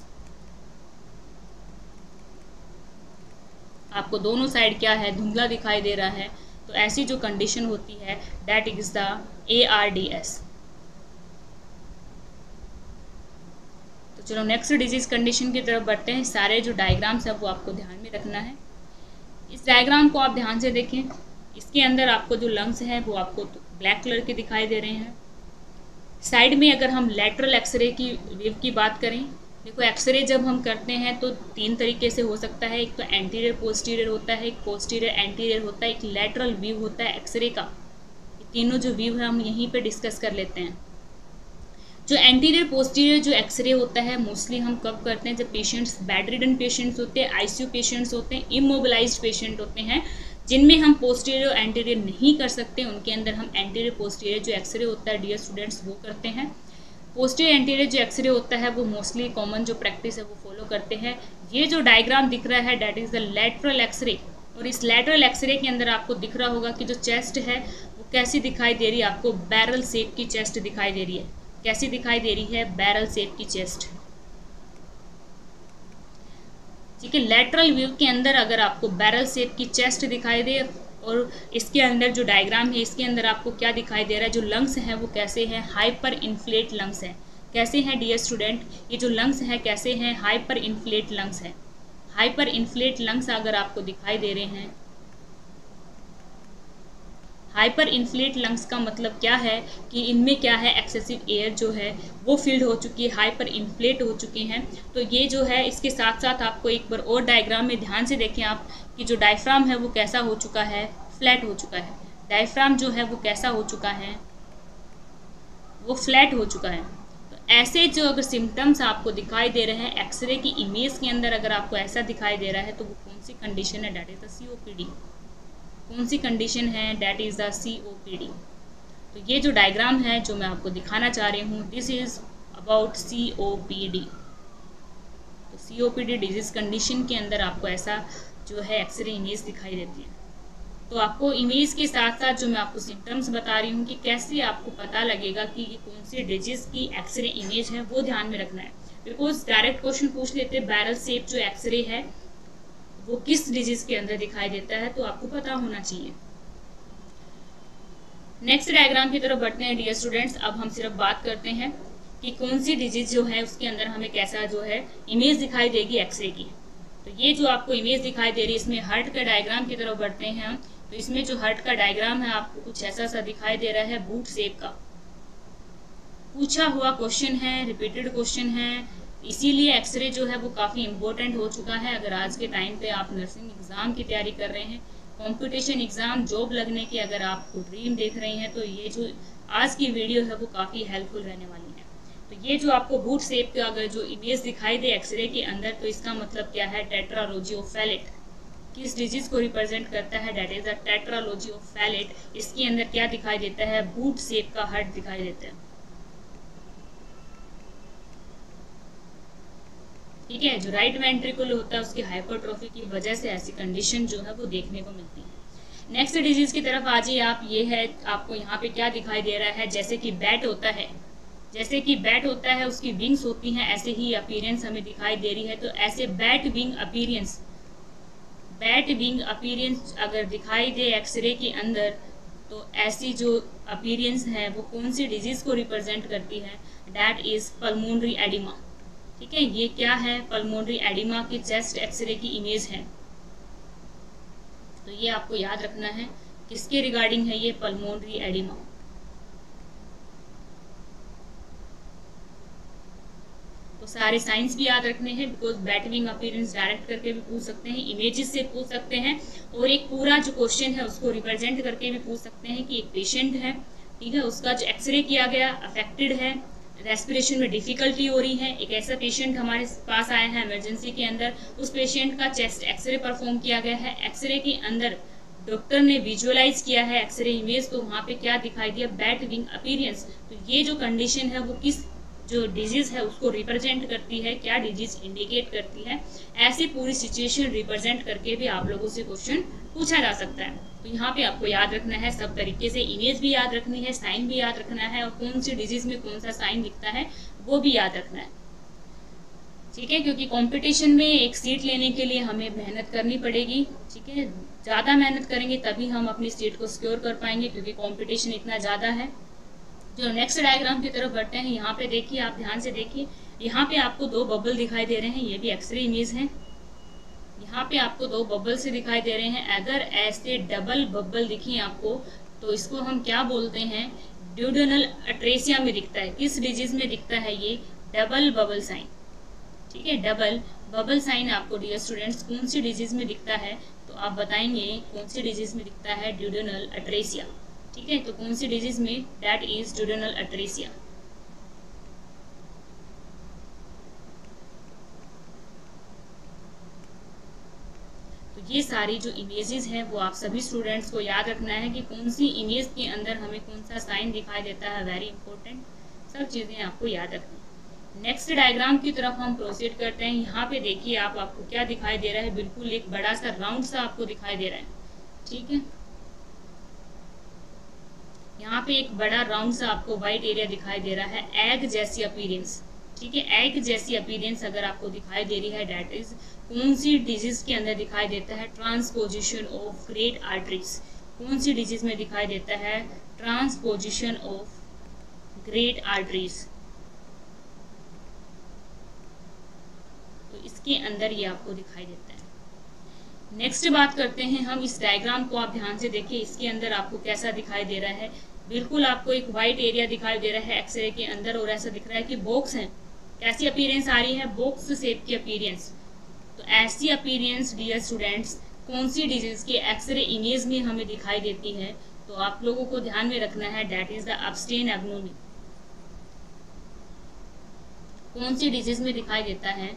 आपको दोनों साइड क्या है, धुंधला दिखाई दे रहा है। तो ऐसी जो कंडीशन होती है डैट इज़ द ARDS। तो चलो नेक्स्ट डिजीज़ कंडीशन की तरफ बढ़ते हैं। सारे जो डायग्राम्स है वो आपको ध्यान में रखना है। इस डायग्राम को आप ध्यान से देखें, इसके अंदर आपको जो लंग्स हैं वो आपको ब्लैक कलर के दिखाई दे रहे हैं। साइड में अगर हम लैटरल एक्सरे की वेव की बात करें, देखो एक्सरे जब हम करते हैं तो 3 तरीके से हो सकता है, एक तो एंटीरियर पोस्टीरियर होता है, एक पोस्टीरियर एंटीरियर होता है, एक लैटरल व्यू होता है एक्सरे का। ये तीनों जो व्यू है हम यहीं पे डिस्कस कर लेते हैं। जो एंटीरियर पोस्टीरियर जो एक्सरे होता है मोस्टली हम कब करते हैं, जब पेशेंट्स बेड रिडन पेशेंट्स होते हैं, ICU पेशेंट्स होते हैं, इमोबिलाइज्ड पेशेंट होते हैं, जिनमें हम पोस्टीरियर और एंटीरियर नहीं कर सकते, उनके अंदर हम एंटीरियर पोस्टीरियर जो एक्सरे होता है डियर स्टूडेंट्स वो करते हैं। पोस्टीरियर एंटीरियर जो एक्सरे होता है वो मोस्टली कॉमन जो प्रैक्टिस है वो फॉलो करते हैं। ये जो डायग्राम दिख रहा है that is the lateral x-ray, और इस लैटरल एक्सरे के अंदर आपको दिख रहा होगा कि जो चेस्ट है वो कैसी दिखाई दे रही है, आपको बैरल शेप की चेस्ट दिखाई दे रही है। कैसी दिखाई दे रही है, बैरल शेप की चेस्ट। ठीक है, लैटरल व्यू के अंदर अगर आपको बैरल शेप की चेस्ट दिखाई दे, और इसके अंदर जो डायग्राम है इसके अंदर आपको क्या दिखाई दे रहा है, जो लंग्स हैं वो कैसे हैं, हाइपर इन्फ्लेट लंग्स हैं। कैसे हैं डियर स्टूडेंट, ये जो लंग्स हैं कैसे हैं, हाइपर इन्फ्लेट लंग्स हैं। हाइपर इन्फ्लेट लंग्स अगर आपको दिखाई दे रहे हैं, हाइपर इन्फ्लेट लंग्स का मतलब क्या है कि इनमें क्या है, एक्सेसिव एयर जो है वो फील्ड हो चुकी है, हाइपर इन्फ्लेट हो चुके हैं। तो ये जो है इसके साथ साथ आपको एक बार और डायग्राम में ध्यान से देखें आप कि जो डायफ्राम है वो कैसा हो चुका है, फ्लैट हो चुका है। डायफ्राम जो है वो कैसा हो चुका है, वो फ्लैट हो चुका है। तो ऐसे जो अगर सिम्टम्स आपको दिखाई दे रहे हैं एक्सरे की इमेज के अंदर, अगर आपको ऐसा दिखाई दे रहा है तो वो कौन सी कंडीशन है? That is the COPD। कौन सी कंडीशन है? That is the COPD। तो ये जो डायग्राम है जो मैं आपको दिखाना चाह रही हूँ, दिस इज़ अबाउट COPD। तो COPD डिजीज़ कंडीशन के अंदर आपको ऐसा जो है एक्सरे इमेज दिखाई देती है। तो आपको इमेज के साथ साथ जो मैं आपको सिम्टम्स बता रही हूँ कि कैसे आपको पता लगेगा कि ये कौन सी डिजीज़ की एक्सरे इमेज है, वो ध्यान में रखना है। बिकॉज डायरेक्ट क्वेश्चन पूछ लेते हैं बैरल शेप जो एक्सरे है वो किस डिजीज़ के अंदर दिखाई देता है, तो आपको पता होना चाहिए। नेक्स्ट डायग्राम की तरफ बढ़ते हैं डियर स्टूडेंट्स। अब हम सिर्फ बात करते हैं कि कौन सी डिजीज जो है उसके अंदर हमें कैसा जो है इमेज दिखाई देगी एक्सरे की। तो ये जो आपको इमेज दिखाई दे रही है इसमें हार्ट का डायग्राम की तरफ बढ़ते हैं हम। तो इसमें जो हार्ट का डायग्राम है आपको कुछ ऐसा सा दिखाई दे रहा है, बूट शेप का। पूछा हुआ क्वेश्चन है, रिपीटेड क्वेश्चन है, इसीलिए एक्सरे जो है वो काफ़ी इंपॉर्टेंट हो चुका है। अगर आज के टाइम पे आप नर्सिंग एग्ज़ाम की तैयारी कर रहे हैं, कंपटीशन एग्ज़ाम, जॉब लगने की अगर आपको ड्रीम देख रही हैं, तो ये जो आज की वीडियो है वो काफ़ी हेल्पफुल रहने वाली है। तो ये जो आपको बूट शेप का अगर जो इमेज दिखाई दे एक्सरे के अंदर, तो इसका मतलब क्या है? Tetralogy of Fallot. किस डिजीज को रिप्रेजेंट करता है? That is the tetralogy of Fallot. इसके अंदर क्या दिखाई देता है? बूट शेप का हार्ट दिखाई देता है। ठीक है, जो राइट वेंट्रिकल होता है उसकी हाइपरट्रोफी की वजह से ऐसी कंडीशन जो है वो देखने को मिलती है। नेक्स्ट डिजीज की तरफ आ जाइए आप। ये है आपको यहाँ पे क्या दिखाई दे रहा है? जैसे कि बैट होता है, जैसे कि बैट होता है उसकी विंग्स होती हैं, ऐसे ही अपीयरेंस हमें दिखाई दे रही है। तो ऐसे बैट विंग अपीयरेंस अगर दिखाई दे एक्सरे के अंदर, तो ऐसी जो अपीयरेंस है वो कौन सी डिजीज को रिप्रेजेंट करती है? That is pulmonary oedema. ठीक है, ये क्या है? पल्मोनरी एडिमा की चेस्ट एक्सरे की इमेज है। तो ये आपको याद रखना है, किसके रिगार्डिंग है ये? Pulmonary oedema. तो सारे साइंस भी याद रखने हैं, because bat wing appearance direct करके भी पूछ सकते हैं, इमेजेस से पूछ सकते हैं, और एक पूरा जो क्वेश्चन है उसको रिप्रेजेंट करके भी पूछ सकते हैं कि एक पेशेंट है, ठीक है, उसका जो एक्सरे किया गया अफेक्टेड है, रेस्पिरेशन में डिफिकल्टी हो रही है। एक ऐसा पेशेंट हमारे पास आया है इमरजेंसी के अंदर, उस पेशेंट का चेस्ट एक्सरे परफॉर्म किया गया है। एक्सरे के अंदर डॉक्टर ने विजुअलाइज किया है एक्सरे इमेज, तो वहाँ पे क्या दिखाई दिया? Bat wing appearance. तो ये जो कंडीशन है वो किस जो डिजीज है उसको रिप्रेजेंट करती है, क्या डिजीज इंडिकेट करती है? ऐसी पूरी सिचुएशन रिप्रेजेंट करके भी आप लोगों से क्वेश्चन पूछा जा सकता है। तो यहाँ पे आपको याद रखना है सब तरीके से, इमेज भी याद रखनी है, साइन भी याद रखना है, और कौन सी डिजीज में कौन सा साइन दिखता है वो भी याद रखना है। ठीक है, क्योंकि कंपटीशन में एक सीट लेने के लिए हमें मेहनत करनी पड़ेगी। ठीक है, ज़्यादा मेहनत करेंगे तभी हम अपनी सीट को सिक्योर कर पाएंगे, क्योंकि कंपटीशन इतना ज़्यादा है। जो नेक्स्ट डायग्राम की तरफ बढ़ते हैं, यहाँ पे देखिए, आप ध्यान से देखिए, यहाँ पे आपको दो बबल दिखाई दे रहे हैं, ये भी एक्सरे इमेज है। यहाँ पे आपको दो बबल से दिखाई दे रहे हैं। अगर ऐसे डबल बबल दिखे आपको, तो इसको हम क्या बोलते हैं? ड्यूडेनल अट्रेसिया में दिखता है। किस डिजीज में दिखता है ये? Double bubble sign. ठीक है, डबल बबल साइन आपको डियर स्टूडेंट्स कौन सी डिजीज में दिखता है? तो आप बताएंगे कौन सी डिजीज में दिखता है? ड्यूडेनल अट्रेसिया। ठीक है, तो कौन सी डिजीज में? That is duodenal अट्रेसिया। तो ये सारी जो इमेजेस हैं वो आप सभी स्टूडेंट्स को याद रखना है कि कौन सी इमेज के अंदर हमें कौन सा साइन दिखाई देता है। वेरी इंपॉर्टेंट, सब चीज़ें आपको याद रखनी है। नेक्स्ट डायग्राम की तरफ हम प्रोसीड करते हैं। यहाँ पे देखिए आपको क्या दिखाई दे रहा है? बिल्कुल एक बड़ा सा राउंड सा आपको दिखाई दे रहा है। ठीक है, यहाँ पे एक बड़ा राउंड सा आपको व्हाइट एरिया दिखाई दे रहा है, एग जैसी अपीयरेंस। ठीक है, एग जैसी अपीयरेंस अगर आपको दिखाई दे रही है, डेट इज कौन सी डिजीज के अंदर दिखाई देता है? Transposition of great arteries. कौन सी डिजीज में दिखाई देता है? Transposition of great arteries. तो इसके अंदर ये आपको दिखाई देता है। नेक्स्ट बात करते हैं हम इस डायग्राम को, आप ध्यान से देखिए, इसके अंदर आपको कैसा दिखाई दे रहा है? बिल्कुल आपको एक व्हाइट एरिया दिखाई दे रहा है एक्सरे के अंदर, और ऐसा दिख रहा है कि बॉक्स है। कैसी अपीयरेंस आ रही है? बॉक्स शेप की अपीयरेंस। तो ऐसी अपीयरेंस डियर स्टूडेंट्स कौन सी डिजीज के एक्सरे इमेज में हमें दिखाई देती है? तो आप लोगों को ध्यान में रखना है, डैट इज द अब्स्टेन एग्नोमी। कौन सी डिजीज में दिखाई देता है,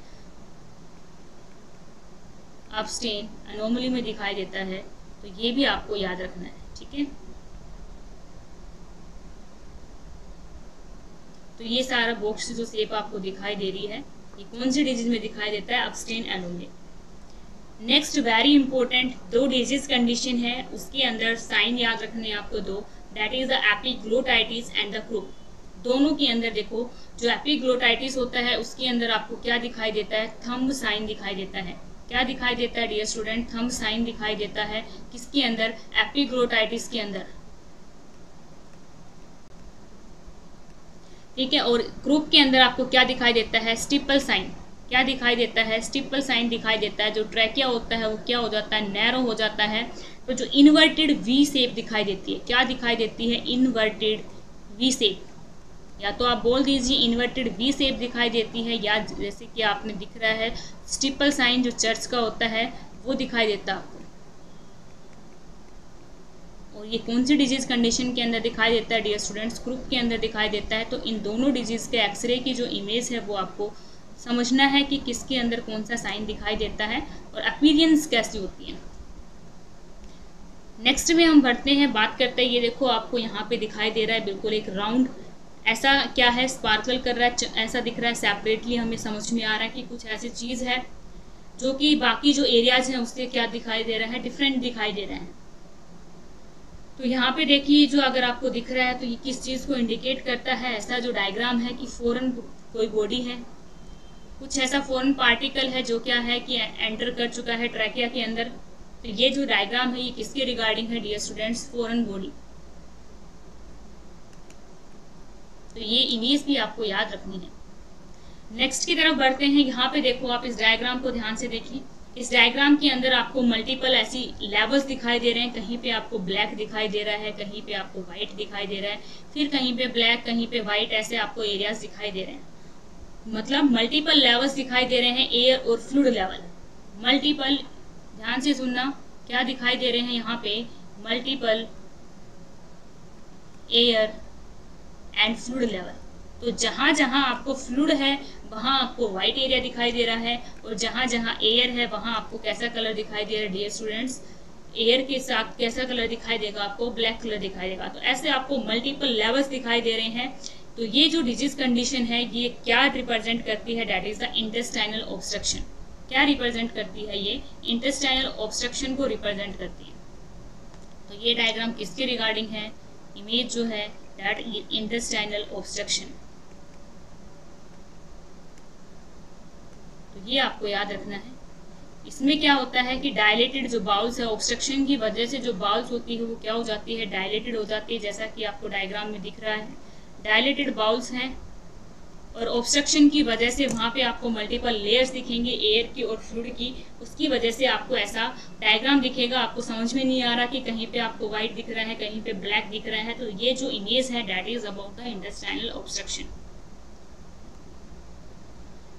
अब्स्टेन, एनोमली में दिखाई देता है, तो ये भी आपको याद रखना है, ठीक है। तो ये सारा बॉक्स जो शेप आपको दिखाई दे रही है, ये कौन सी डिजीज में दिखाई देता है, Ebstein, anomaly. Next very important 2 disease condition है, उसके अंदर साइन याद रखने आपको 2, that is the epiglottitis and the croup. दोनों के अंदर देखो, जो एपिग्लोटाइटिस होता है उसके अंदर आपको क्या दिखाई देता है, थंब साइन दिखाई देता है। क्या दिखाई देता है डियर स्टूडेंट, थंब साइन दिखाई देता है, किसके अंदर, एपिग्लोटाइटिस के अंदर, ठीक है। और क्रूप के अंदर आपको क्या दिखाई देता है, स्टिपल साइन। क्या दिखाई देता है, स्टिपल साइन दिखाई देता है। जो ट्रैकिया होता है वो क्या हो जाता है, नैरो हो जाता है। तो जो इन्वर्टेड वी शेप दिखाई देती है, क्या दिखाई देती है, इन्वर्टेड वी शेप। या तो आप बोल दीजिए इन्वर्टेड वी शेप दिखाई देती है, या जैसे कि आपने दिख रहा है स्टिपल साइन जो चर्च का होता है वो दिखाई देता है आपको। और ये कौन सी डिजीज कंडीशन के अंदर दिखाई देता है डियर स्टूडेंट्स, ग्रुप के अंदर दिखाई देता है। तो इन दोनों डिजीज के एक्सरे की जो इमेज है वो आपको समझना है कि किसके अंदर कौन सा साइन दिखाई देता है और अपीयरेंस कैसी होती है। नेक्स्ट में हम बढ़ते हैं, बात करते हैं, ये देखो आपको यहाँ पे दिखाई दे रहा है बिल्कुल एक राउंड, ऐसा क्या है, स्पार्कल कर रहा है, ऐसा दिख रहा है। सेपरेटली हमें समझ में आ रहा है कि कुछ ऐसी चीज़ है जो कि बाकी जो एरियाज हैं उससे क्या दिखाई दे रहा है, डिफरेंट दिखाई दे रहा है। तो यहाँ पे देखिए जो अगर आपको दिख रहा है तो ये किस चीज़ को इंडिकेट करता है, ऐसा जो डायग्राम है कि फॉरेन कोई बॉडी है, कुछ ऐसा फॉरेन पार्टिकल है जो क्या है कि एंटर कर चुका है ट्रैकिया के अंदर। तो ये जो डायग्राम है ये किसके रिगार्डिंग है डियर स्टूडेंट्स, फॉरेन बॉडी। तो ये इमेज भी आपको याद रखनी है। नेक्स्ट की तरफ बढ़ते हैं, यहाँ पे देखो आप इस डायग्राम को ध्यान से देखिए। इस डायग्राम के अंदर आपको मल्टीपल ऐसी लेवल्स दिखाई दे रहे हैं, कहीं पे आपको ब्लैक दिखाई दे रहा है, कहीं पे आपको व्हाइट दिखाई दे रहा है, फिर कहीं पे ब्लैक, कहीं पे व्हाइट, ऐसे आपको एरियाज दिखाई दे रहे हैं। मतलब मल्टीपल लेवल्स दिखाई दे रहे हैं, एयर और फ्लूइड लेवल। मल्टीपल, ध्यान से सुनना, क्या दिखाई दे रहे हैं यहाँ पे, multiple air and fluid level. तो जहां जहां आपको फ्लूइड है वहां आपको व्हाइट एरिया दिखाई दे रहा है, और जहां जहां एयर है वहां आपको कैसा कलर दिखाई दे रहा है डियर स्टूडेंट्स, एयर के साथ कैसा कलर दिखाई देगा आपको, ब्लैक कलर दिखाई देगा। तो ऐसे आपको मल्टीपल लेवल्स दिखाई दे रहे हैं। तो ये जो डिजीज कंडीशन है ये क्या रिप्रेजेंट करती है, that is the intestinal obstruction. क्या रिप्रेजेंट करती है, ये इंटेस्टाइनल ऑब्स्ट्रक्शन को रिप्रेजेंट करती है। तो ये डायग्राम किसके रिगार्डिंग है, इमेज जो है दैट इज इंटेस्टाइनल ऑब्स्ट्रक्शन। तो ये आपको याद रखना है। इसमें क्या होता है कि डायलेटेड जो बाउल्स है, ऑब्स्ट्रक्शन की वजह से जो बाउल्स होती है वो क्या हो जाती है, डायलेटेड हो जाती है, जैसा कि आपको डायग्राम में दिख रहा है। डायलेटेड बाउल्स हैं और ऑब्स्ट्रक्शन की वजह से वहाँ पे आपको मल्टीपल लेयर्स दिखेंगे एयर की और फ्लूइड की, उसकी वजह से आपको ऐसा डायग्राम दिखेगा। आपको समझ में नहीं आ रहा कि कहीं पे आपको व्हाइट दिख रहा है, कहीं पे ब्लैक दिख रहा है। तो ये जो इमेज है that is about the intestinal obstruction.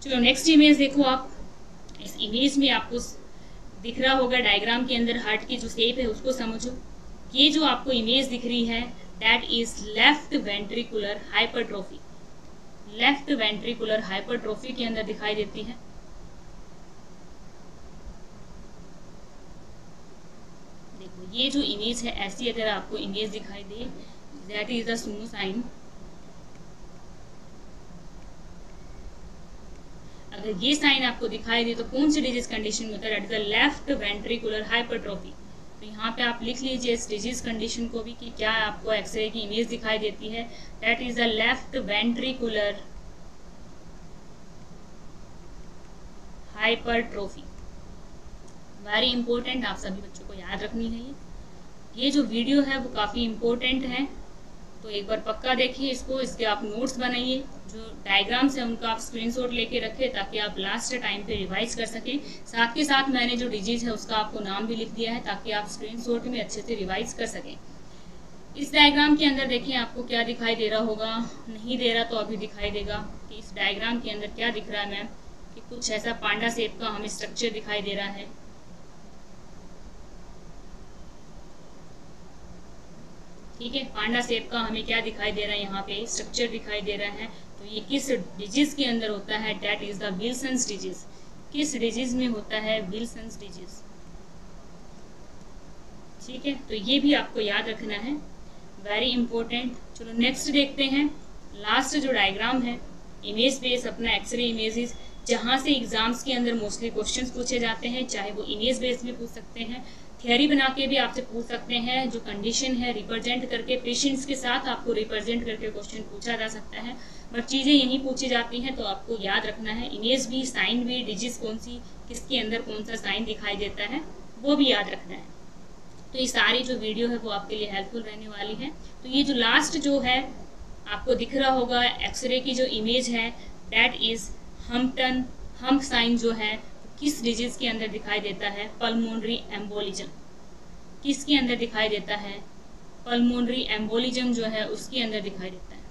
चलो नेक्स्ट इमेज देखो आप। इस इमेज में आपको दिख रहा होगा डायग्राम के अंदर हार्ट की जो शेप है उसको समझो। ये जो आपको इमेज दिख रही है that is left ventricular hypertrophy. Left ventricular hypertrophy के अंदर दिखाई देती है। देखो ये जो इमेज है ऐसी अगर आपको इमेज दिखाई दे that is the smooth sign. अगर ये साइन आपको दिखाई दे तो कौन सी डिजीज कंडीशन में होता है, that is the left ventricular hypertrophy. तो यहाँ पे आप लिख लीजिए इस डिजीज कंडीशन को भी कि क्या आपको एक्सरे की इमेज दिखाई देती है, that is the left ventricular hypertrophy. Very important, आप सभी बच्चों को याद रखनी है। ये जो वीडियो है वो काफ़ी इंपॉर्टेंट है, तो एक बार पक्का देखिए इसको, इसके आप नोट्स बनाइए, जो डायग्राम्स है उनका आप स्क्रीनशॉट लेके रखें ताकि आप लास्ट टाइम पे रिवाइज कर सकें। साथ के साथ मैंने जो डिजीज है उसका आपको नाम भी लिख दिया है ताकि आप स्क्रीनशॉट में अच्छे से रिवाइज कर सकें। इस डायग्राम के अंदर देखिए आपको क्या दिखाई दे रहा होगा, नहीं दे रहा तो अभी दिखाई देगा कि इस डायग्राम के अंदर क्या दिख रहा है मैम, कि कुछ ऐसा पांडा शेप का हमें स्ट्रक्चर दिखाई दे रहा है। ठीक है, पांडा शेप का हमें क्या दिखाई दे रहा है, यहाँ पे स्ट्रक्चर दिखाई दे रहा है। तो ये किस डिजीज के अंदर होता है, that is the Wilson's disease. किस डिजीज में होता है, विल्सन्स डिजीज। ठीक है, तो ये भी आपको याद रखना है, वेरी इंपॉर्टेंट। चलो नेक्स्ट देखते हैं, लास्ट जो डायग्राम है, इमेज बेस अपना एक्सरे इमेजेस, जहाँ से एग्जाम्स के अंदर मोस्टली क्वेश्चंस पूछे जाते हैं, चाहे वो इमेज बेस भी पूछ सकते हैं, थियरी बना के भी आपसे पूछ सकते हैं। जो कंडीशन है रिप्रेजेंट करके, पेशेंट्स के साथ आपको रिप्रेजेंट करके क्वेश्चन पूछा जा सकता है, बट चीज़ें यहीं पूछी जाती हैं। तो आपको याद रखना है, इमेज भी, साइन भी, डिजिट कौन सी, किसके अंदर कौन सा साइन दिखाई देता है, वो भी याद रखना है। तो ये सारी जो वीडियो है वो आपके लिए हेल्पफुल रहने वाली है। तो ये जो लास्ट जो है आपको दिख रहा होगा, एक्सरे की जो इमेज है, दैट इज हम्पटन हम्प साइन जो है किस डिजीज के अंदर दिखाई देता है, पल्मोनरी एम्बोलिज्म। किसके अंदर दिखाई देता है, पल्मोनरी एम्बोलिज्म जो है उसके अंदर दिखाई देता है।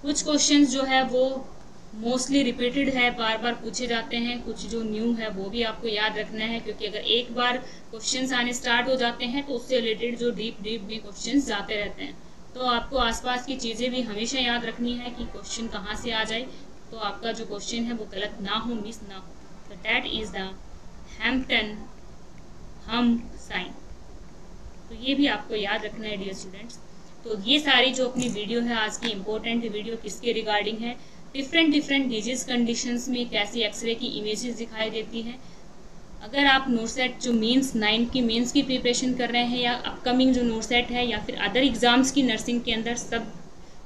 कुछ क्वेश्चंस जो है वो मोस्टली रिपीटेड है, बार बार पूछे जाते हैं, कुछ जो न्यू है वो भी आपको याद रखना है, क्योंकि अगर एक बार क्वेश्चंस आने स्टार्ट हो जाते हैं तो उससे रिलेटेड जो डीप भी क्वेश्चंस जाते रहते हैं। तो आपको आसपास की चीज़ें भी हमेशा याद रखनी है कि क्वेश्चन कहाँ से आ जाए, तो आपका जो क्वेश्चन है वो गलत ना हो, मिस ना हो। तो that is the Hampton hump sign. तो ये भी आपको याद रखना है डियर स्टूडेंट्स। तो ये सारी जो अपनी वीडियो है आज की इम्पोर्टेंट वीडियो किसके रिगार्डिंग है, डिफरेंट डिजीज कंडीशंस में कैसी एक्सरे की इमेजेस दिखाई देती हैं। अगर आप नोट सेट जो मेंस 9 की मेंस की प्रिपरेशन कर रहे हैं, या अपकमिंग जो नोट सेट है, या फिर अदर एग्ज़ाम्स की नर्सिंग के अंदर सब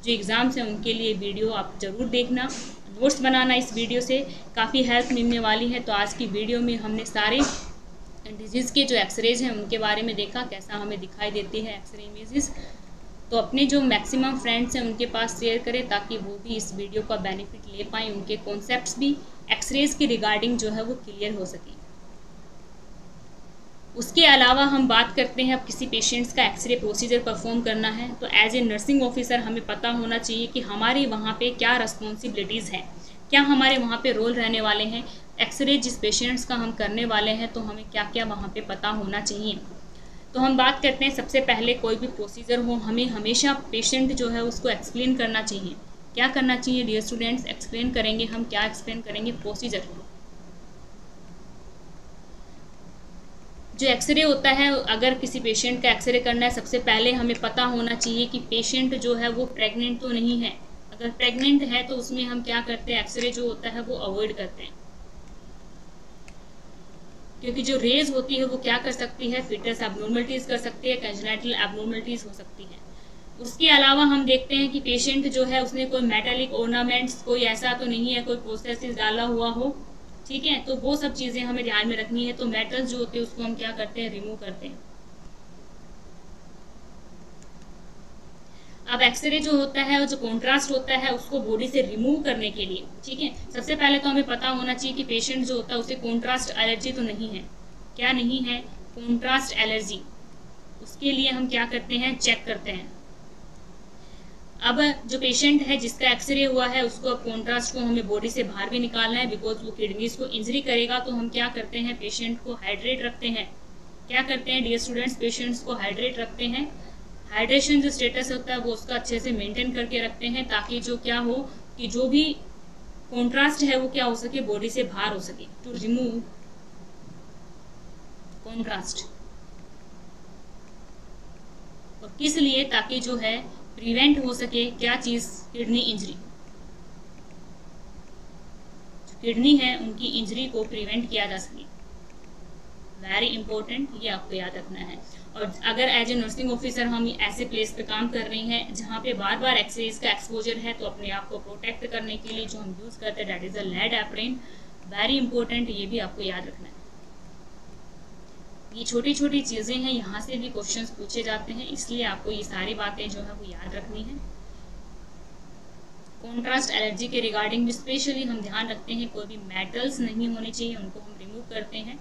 जो एग्ज़ाम्स हैं उनके लिए वीडियो आप ज़रूर देखना, नोट्स बनाना, इस वीडियो से काफ़ी हेल्प मिलने वाली है। तो आज की वीडियो में हमने सारे डिजीज़ के जो एक्सरेज हैं उनके बारे में देखा, कैसा हमें दिखाई देती है एक्सरे इमेजेस। तो अपने जो मैक्सिमम फ्रेंड्स हैं उनके पास शेयर करें ताकि वो भी इस वीडियो का बेनिफिट ले पाएँ, उनके कॉन्सेप्ट्स भी एक्सरेज के रिगार्डिंग जो है वो क्लियर हो सकें। उसके अलावा हम बात करते हैं, अब किसी पेशेंट्स का एक्सरे प्रोसीजर परफॉर्म करना है तो एज ए नर्सिंग ऑफिसर हमें पता होना चाहिए कि हमारे वहाँ पे क्या रिस्पॉन्सिबिलिटीज़ हैं, क्या हमारे वहाँ पे रोल रहने वाले हैं। एक्सरे जिस पेशेंट्स का हम करने वाले हैं तो हमें क्या क्या वहाँ पे पता होना चाहिए। तो हम बात करते हैं, सबसे पहले कोई भी प्रोसीजर हो हमें हमेशा पेशेंट जो है उसको एक्सप्लेन करना चाहिए। क्या करना चाहिए डियर स्टूडेंट्स, एक्सप्लेन करेंगे हम। क्या एक्सप्लेन करेंगे, प्रोसीजर। जो एक्सरे होता है, अगर किसी पेशेंट का एक्सरे करना है, सबसे पहले हमें पता होना चाहिए कि पेशेंट जो है वो प्रेग्नेंट तो नहीं है। अगर प्रेग्नेंट है तो उसमें हम क्या करते हैं, एक्सरे जो होता है वो अवॉइड करते हैं, क्योंकि जो रेज होती है वो क्या कर सकती है, फिटस एबनॉर्मलिटीज़ कर सकती है, कंजेनिटल एबनॉर्मलिटीज़ हो सकती है। उसके अलावा हम देखते हैं कि पेशेंट जो है उसने कोई मेटालिक ऑर्नामेंट्स, कोई ऐसा तो नहीं है कोई प्रोसेसेस डाला हुआ हो, ठीक है, तो वो सब चीज़ें हमें ध्यान में रखनी है। तो मेटल्स जो होते हैं उसको हम क्या करते हैं, रिमूव करते हैं। अब एक्सरे जो होता है और जो कॉन्ट्रास्ट होता है उसको बॉडी से रिमूव करने के लिए, ठीक है, सबसे पहले तो हमें पता होना चाहिए कि पेशेंट जो होता है उसे कॉन्ट्रास्ट एलर्जी तो नहीं है। क्या नहीं है, कॉन्ट्रास्ट एलर्जी। उसके लिए हम क्या करते हैं, चेक करते हैं। अब जो पेशेंट है जिसका एक्सरे हुआ है उसको अब कॉन्ट्रास्ट को हमें बॉडी से बाहर भी निकालना है, बिकॉज वो किडनीज को इंजरी करेगा। तो हम क्या करते हैं, पेशेंट को हाइड्रेट रखते हैं। क्या करते हैं डियर स्टूडेंट्स, पेशेंट्स को हाइड्रेट रखते हैं। हाइड्रेशन जो स्टेटस होता है वो उसका अच्छे से मेंटेन करके रखते हैं, ताकि जो क्या हो कि जो भी कॉन्ट्रास्ट है वो क्या हो सके, बॉडी से बाहर हो सके, टू रिमूव कॉन्ट्रास्ट। और किस लिए, ताकि जो है प्रिवेंट हो सके क्या चीज़, किडनी इंजरी। जो किडनी है उनकी इंजरी को प्रिवेंट किया जा सके, वेरी इंपॉर्टेंट, ये आपको याद रखना है। और अगर एज ए नर्सिंग ऑफिसर हम ऐसे प्लेस पे काम कर रहे हैं जहाँ पे बार बार एक्सरेज का एक्सपोजर है, तो अपने आप को प्रोटेक्ट करने के लिए जो हम यूज़ करते हैं that is a lead apron, very important, ये भी आपको याद रखना है। ये छोटी छोटी चीज़ें हैं, यहाँ से भी क्वेश्चंस पूछे जाते हैं, इसलिए आपको ये सारी बातें जो है वो याद रखनी है। कॉन्ट्रास्ट एलर्जी के रिगार्डिंग भी स्पेशली हम ध्यान रखते हैं, कोई भी मेटल्स नहीं होने चाहिए, उनको हम रिमूव करते हैं।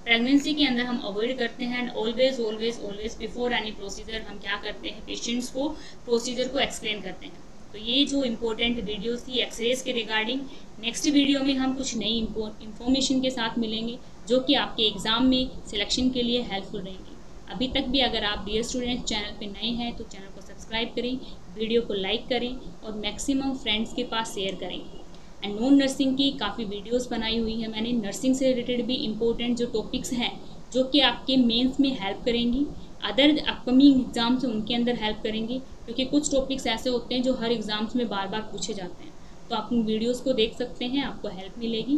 प्रेगनेंसी के अंदर हम अवॉइड करते हैं। And always always always before any procedure हम क्या करते हैं, पेशेंट्स को प्रोसीजर को एक्सप्लेन करते हैं। तो ये जो इम्पोर्टेंट वीडियोस थी एक्सरेज के रिगार्डिंग, नेक्स्ट वीडियो में हम कुछ नई इंफॉर्मेशन के साथ मिलेंगे जो कि आपके एग्ज़ाम में सिलेक्शन के लिए हेल्पफुल रहेंगी। अभी तक भी अगर आप डियर स्टूडेंट्स चैनल पे नए हैं तो चैनल को सब्सक्राइब करें, वीडियो को लाइक करें और मैक्सिमम फ्रेंड्स के पास शेयर करें। एंड नॉन नर्सिंग की काफ़ी वीडियोस बनाई हुई है मैंने, नर्सिंग से रिलेटेड भी इम्पोर्टेंट जो टॉपिक्स हैं जो कि आपके मेंस में हेल्प करेंगी, अदर अपकमिंग एग्जाम्स उनके अंदर हेल्प करेंगी, क्योंकि कुछ टॉपिक्स ऐसे होते हैं जो हर एग्जाम्स में बार बार पूछे जाते हैं। तो आप उन वीडियोज़ को देख सकते हैं, आपको हेल्प मिलेगी।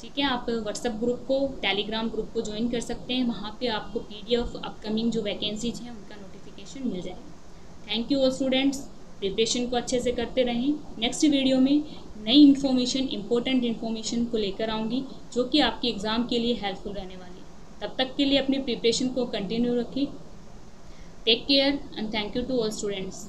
ठीक है, आप व्हाट्सएप ग्रुप को, टेलीग्राम ग्रुप को ज्वाइन कर सकते हैं, वहाँ पे आपको PDF अपकमिंग जो वैकेंसीज हैं उनका नोटिफिकेशन मिल जाएगा। Thank you all students, preparation को अच्छे से करते रहें। नेक्स्ट वीडियो में नई इन्फॉर्मेशन, इंपॉर्टेंट इन्फॉर्मेशन को लेकर आऊँगी जो कि आपके एग्ज़ाम के लिए हेल्पफुल रहने वाली है। तब तक के लिए अपनी प्रिपरेशन को कंटिन्यू रखें। Take care and thank you to all students.